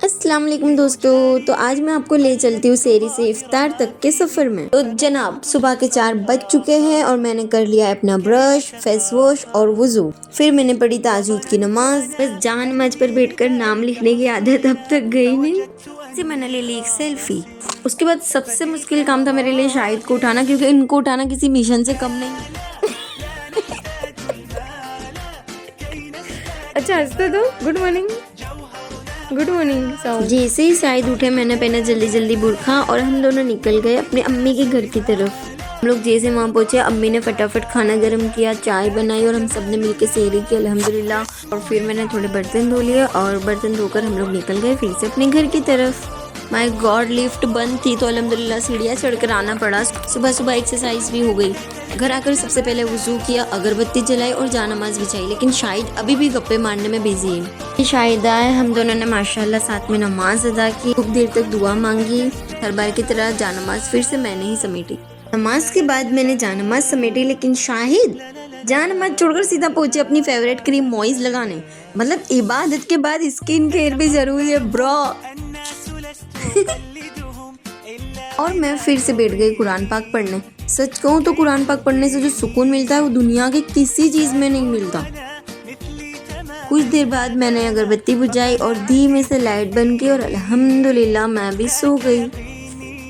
अस्सलाम वालेकुम दोस्तों। तो आज मैं आपको ले चलती हूँ सेहरी से इफ्तार तक के सफ़र में। तो जनाब सुबह के 4 बज चुके हैं और मैंने कर लिया अपना ब्रश, फेस वॉश और वुज़ू। फिर मैंने पढ़ी ताजुद की नमाज। बस जान नमाज पर बैठकर नाम लिखने की आदत अब तक गई नहीं। फिर मैंने ले ली एक सेल्फी। उसके बाद सबसे मुश्किल काम था मेरे लिए शाहिद को उठाना, क्योंकि इनको उठाना किसी मिशन से कम नहीं। अच्छा हंसते दो। Good morning. Good morning. जैसे ही शाहिद उठे मैंने पहना जल्दी जल्दी बुरखा और हम दोनों निकल गए अपने अम्मी के घर की तरफ। हम लोग जैसे वहाँ पहुँचे अम्मी ने फटाफट खाना गर्म किया, चाय बनाई और हम सब ने मिलकर सेहरी की अल्हम्दुलिल्लाह। और फिर मैंने थोड़े बर्तन धो लिए और बर्तन धोकर हम लोग निकल गए फिर से अपने घर की तरफ। माय गॉड लिफ्ट बंद थी तो अल्हम्दुलिल्लाह सीढ़ियाँ चढ़कर आना पड़ा। सुबह सुबह एक्सरसाइज भी हो गई। घर आकर सबसे पहले वुज़ू किया, अगरबत्ती जलाई और जानमाज बिछाई, लेकिन शाहिद अभी भी गप्पे मारने में बिजी है। शाहिद आए, हम दोनों ने माशाल्लाह साथ में नमाज अदा की, खूब देर तक दुआ मांगी। हर बार की तरह जानमाज फिर से मैंने ही समेटी। नमाज के बाद मैंने जानमाज समेटी, लेकिन शाहिद जानमाज छोड़कर सीधा पहुंचे अपनी फेवरेट क्रीम मॉइज लगाने। मतलब इबादत के बाद स्किन केयर भी जरूरी है ब्रो। और मैं फिर से बैठ गई कुरान पाक पढ़ने। सच कहूँ तो कुरान पाक पढ़ने से जो सुकून मिलता है वो दुनिया के किसी चीज में नहीं मिलता। कुछ देर बाद मैंने अगरबत्ती बुझाई और धीमे से लाइट बंद की और अल्हम्दुलिल्लाह मैं भी सो गई।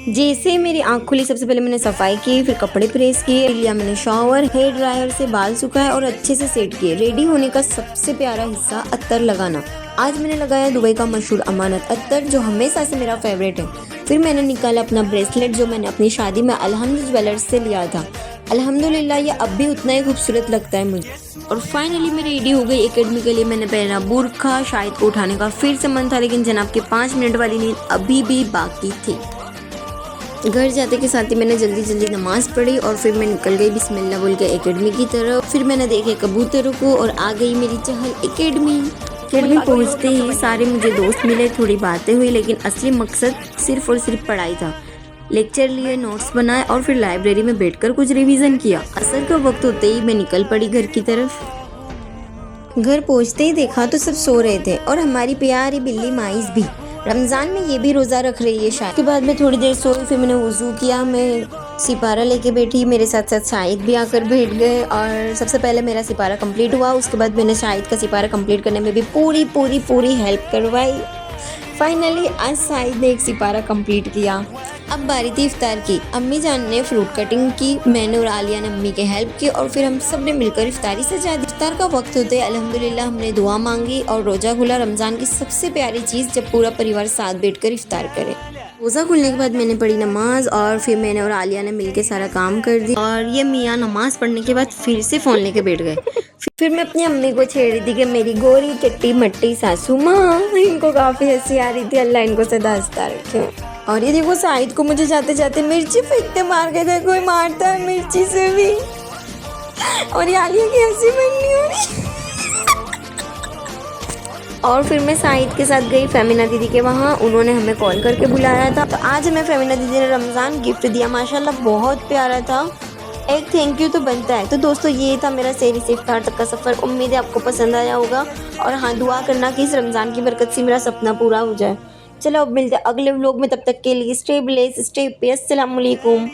जैसे ही मेरी आँख खुली सबसे पहले मैंने सफाई की, फिर कपड़े प्रेस किए, लिया मैंने शावर, हेयर ड्रायर से बाल सुखाए और अच्छे से सेट किए। रेडी होने का सबसे प्यारा हिस्सा अत्तर लगाना। आज मैंने लगाया दुबई का मशहूर अमानत अत्तर जो हमेशा से मेरा फेवरेट है। फिर मैंने निकाला अपना ब्रेसलेट जो मैंने अपनी शादी में अल्हम्दुलिल्लाह ज्वेलर्स से लिया था। अल्हम्दुलिल्लाह ये अब भी उतना ही खूबसूरत लगता है मुझे। और फाइनली मैं रेडी हो गई एकेडमी के लिए। मैंने पहना बुरखा। शाहिद को उठाने का फिर से मन था, लेकिन जनाब के 5 मिनट वाली नींद अभी भी बाकी थी। घर जाते के साथ ही मैंने जल्दी जल्दी नमाज पढ़ी और फिर मैं निकल गई बिस्मिल्लाह बोल के एकेडमी की तरफ। फिर मैंने देखे कबूतरों को और आ गई मेरी चहल एकेडमी पहुंचते ही सारे मुझे दोस्त मिले, थोड़ी बातें हुई, लेकिन असली मकसद सिर्फ और सिर्फ पढ़ाई था। लेक्चर लिए, नोट्स बनाए और फिर लाइब्रेरी में बैठकर कुछ रिवीजन किया। असर का वक्त होते ही मैं निकल पड़ी घर की तरफ। घर पहुंचते ही देखा तो सब सो रहे थे और हमारी प्यारी बिल्ली माइस भी। रमज़ान में ये भी रोज़ा रख रही है शायद। के बाद मैं थोड़ी देर सोई, फिर मैंने वुज़ू किया, मैं सिपारा लेके बैठी, मेरे साथ साथ शाहिद भी आकर बैठ गए और सबसे पहले मेरा सिपारा कंप्लीट हुआ। उसके बाद मैंने शाहिद का सिपारा कंप्लीट करने में भी पूरी हेल्प करवाई। फाइनली आज शाहिद ने एक सिपारा कंप्लीट किया। अब बारी थी इफ्तार की। अम्मी जान ने फ्रूट कटिंग की, मैंने और आलिया ने अम्मी की हेल्प की और फिर हम सब ने मिलकर इफ्तारी सजा दी। इफ्तार का वक्त होते अल्हम्दुलिल्लाह हमने दुआ मांगी और रोज़ा खुला। रमज़ान की सबसे प्यारी चीज़ जब पूरा परिवार साथ बैठकर इफ्तार करे। रोज़ा खुलने के बाद मैंने पढ़ी नमाज और फिर मैंने और आलिया ने मिलकर सारा काम कर दिया। और ये मियाँ नमाज पढ़ने के बाद फिर से फ़ोन लेके बैठ गए। फिर मैं अपनी अम्मी को छेड़ रही थी कि मेरी गोरी चट्टी मट्टी सासू माँ। इनको काफ़ी हंसी आ रही थी, अल्लाह इनको सदा हंसता रखे। और ये देखो शाहिद को मुझे जाते जाते मिर्ची फेंकते मार के गए। कोई मारता है मिर्ची से भी। और ये आलिया की हंसी बंद नहीं हो रही। और फिर मैं शाहिद के साथ गई फेमिना दीदी के वहाँ। उन्होंने हमें कॉल करके बुलाया था। तो आज हमें फेमिना दीदी ने रमज़ान गिफ्ट दिया, माशाल्लाह बहुत प्यारा था। एक थैंक यू तो बनता है। तो दोस्तों ये था मेरा सेहरी से इफ्तार तक का सफ़र। उम्मीद है आपको पसंद आया होगा। और हाँ, दुआ करना कि इस रमज़ान की बरकत से मेरा सपना पूरा हो जाए। चलो अब मिलते हैं अगले व्लॉग में, तब तक के लिए स्टे ब्लेस्ड, स्टे पीस। अस्सलाम वालेकुम।